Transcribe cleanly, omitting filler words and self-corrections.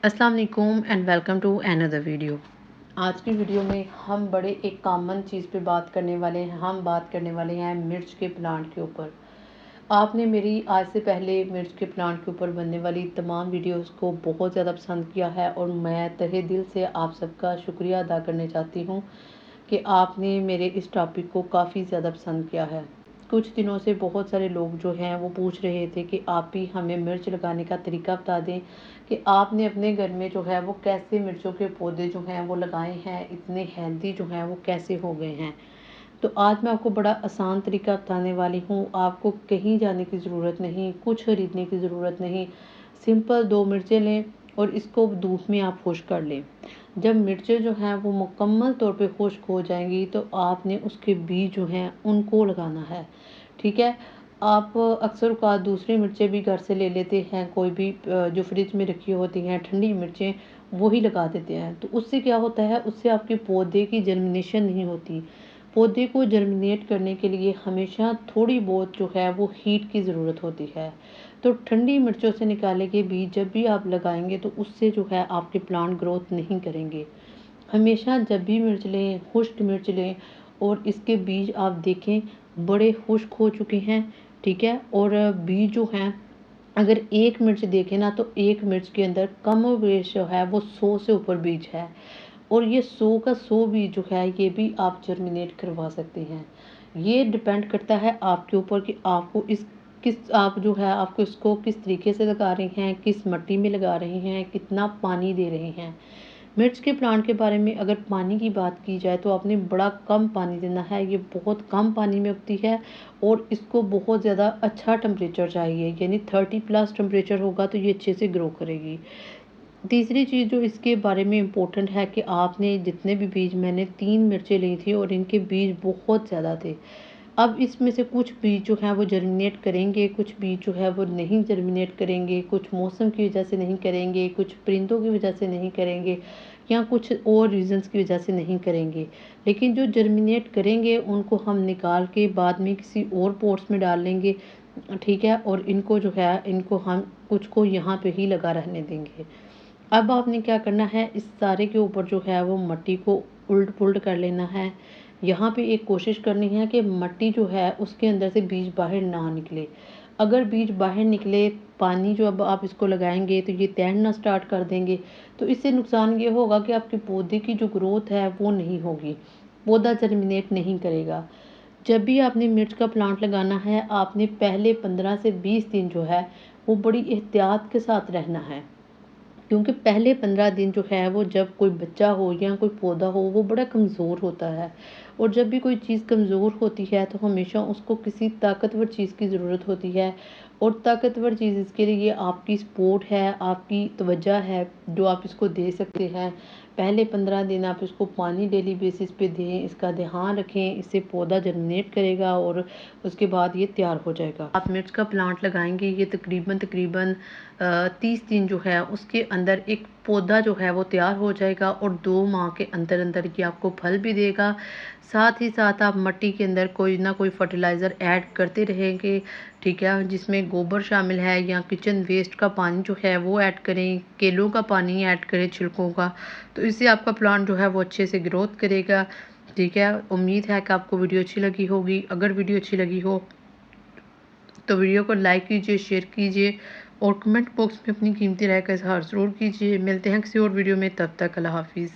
अस्सलाम वालेकुम and welcome to another video. आज की वीडियो में हम बड़े एक कॉमन चीज़ पे बात करने वाले हैं। हम बात करने वाले हैं मिर्च के प्लांट के ऊपर। आपने मेरी आज से पहले मिर्च के प्लांट के ऊपर बनने वाली तमाम वीडियोस को बहुत ज़्यादा पसंद किया है और मैं तहे दिल से आप सबका शुक्रिया अदा करने चाहती हूँ कि आपने मेरे इस टॉपिक को काफ़ी ज़्यादा पसंद किया है। कुछ दिनों से बहुत सारे लोग जो हैं वो पूछ रहे थे कि आप भी हमें मिर्च लगाने का तरीका बता दें कि आपने अपने घर में जो है वो कैसे मिर्चों के पौधे जो हैं वो लगाए हैं, इतने हेल्दी जो हैं वो कैसे हो गए हैं। तो आज मैं आपको बड़ा आसान तरीका बताने वाली हूँ। आपको कहीं जाने की ज़रूरत नहीं, कुछ खरीदने की ज़रूरत नहीं। सिंपल 2 मिर्चें लें और इसको धूप में आप खुश्क कर लें। जब मिर्चें जो हैं वो मुकम्मल तौर पे खुश्क हो जाएंगी तो आपने उसके बीज जो हैं उनको लगाना है। ठीक है। आप अक्सर औक़ात दूसरी मिर्चें भी घर से ले लेते हैं, कोई भी जो फ्रिज में रखी होती हैं ठंडी मिर्चें वो ही लगा देते हैं। तो उससे क्या होता है, उससे आपके पौधे की जर्मिनेशन नहीं होती। पौधे को जर्मिनेट करने के लिए हमेशा थोड़ी बहुत जो है वो हीट की ज़रूरत होती है। तो ठंडी मिर्चों से निकाले गए बीज जब भी आप लगाएंगे तो उससे जो है आपके प्लांट ग्रोथ नहीं करेंगे। हमेशा जब भी मिर्च लें, खुश्क मिर्च लें और इसके बीज आप देखें बड़े खुश्क हो चुके हैं। ठीक है। और बीज जो हैं, अगर एक मिर्च देखें ना तो एक मिर्च के अंदर कम बेश जो है वो 100 से ऊपर बीज है। और ये 100 का 100 बीज जो है ये भी आप जर्मिनेट करवा सकते हैं। ये डिपेंड करता है आपके ऊपर कि आपको इस किस आप जो है आपको इसको किस तरीके से लगा रहे हैं, किस मिट्टी में लगा रहे हैं, कितना पानी दे रहे हैं। मिर्च के प्लांट के बारे में अगर पानी की बात की जाए तो आपने बड़ा कम पानी देना है। ये बहुत कम पानी में उगती है और इसको बहुत ज़्यादा अच्छा टेम्परेचर चाहिए, यानी 30+ टेम्परेचर होगा तो ये अच्छे से ग्रो करेगी। तीसरी चीज़ जो इसके बारे में इम्पोर्टेंट है कि आपने जितने भी बीज, मैंने 3 मिर्चें ली थी और इनके बीज बहुत ज़्यादा थे। अब इसमें से कुछ बीज जो हैं वो जर्मिनेट करेंगे, कुछ बीज जो है वो नहीं जर्मिनेट करेंगे, कुछ मौसम की वजह से नहीं करेंगे, कुछ परिंदों की वजह से नहीं करेंगे या कुछ और रीज़न्स की वजह से नहीं करेंगे। लेकिन जो जर्मिनेट करेंगे उनको हम निकाल के बाद में किसी और पॉट्स में डाल लेंगे। ठीक है। और इनको जो है इनको हम कुछ को यहाँ पे ही लगा रहने देंगे। अब आपने क्या करना है, इस सारे के ऊपर जो है वो मिट्टी को उल्ट-पुल्ट कर लेना है। यहाँ पे एक कोशिश करनी है कि मिट्टी जो है उसके अंदर से बीज बाहर ना निकले। अगर बीज बाहर निकले, पानी जो अब आप इसको लगाएँगे तो ये तैरना स्टार्ट कर देंगे। तो इससे नुकसान ये होगा कि आपके पौधे की जो ग्रोथ है वो नहीं होगी। पौधा जर्मिनेट नहीं करेगा। जब भी आपने मिर्च का प्लांट लगाना है, आपने पहले 15 से 20 दिन जो है वो बड़ी एहतियात के साथ रहना है। क्योंकि पहले 15 दिन जो है वो जब कोई बच्चा हो या कोई पौधा हो वो बड़ा कमज़ोर होता है। और जब भी कोई चीज़ कमज़ोर होती है तो हमेशा उसको किसी ताकतवर चीज़ की ज़रूरत होती है। और ताकतवर चीज़ इसके लिए आपकी सपोर्ट है, आपकी तवज्जो है जो आप इसको दे सकते हैं। पहले 15 दिन आप इसको पानी डेली बेसिस पे दें, इसका ध्यान रखें, इससे पौधा जर्मिनेट करेगा और उसके बाद ये तैयार हो जाएगा। आप मिर्च का प्लांट लगाएंगे, ये तकरीबन 30 दिन जो है उसके अंदर एक पौधा जो है वो तैयार हो जाएगा और 2 माह के अंदर अंदर ये आपको फल भी देगा। साथ ही साथ आप मिट्टी के अंदर कोई ना कोई फर्टिलाइज़र ऐड करते रहेंगे। ठीक है। जिसमें गोबर शामिल है या किचन वेस्ट का पानी जो है वो ऐड करें, केलों का पानी ऐड करें छिलकों का। तो इससे आपका प्लांट जो है वो अच्छे से ग्रोथ करेगा। ठीक है। उम्मीद है कि आपको वीडियो अच्छी लगी होगी। अगर वीडियो अच्छी लगी हो तो वीडियो को लाइक कीजिए, शेयर कीजिए और कमेंट बॉक्स में अपनी कीमती राय का इज़हार ज़रूर कीजिए। मिलते हैं किसी और वीडियो में, तब तक अल्लाह हाफ़िज़।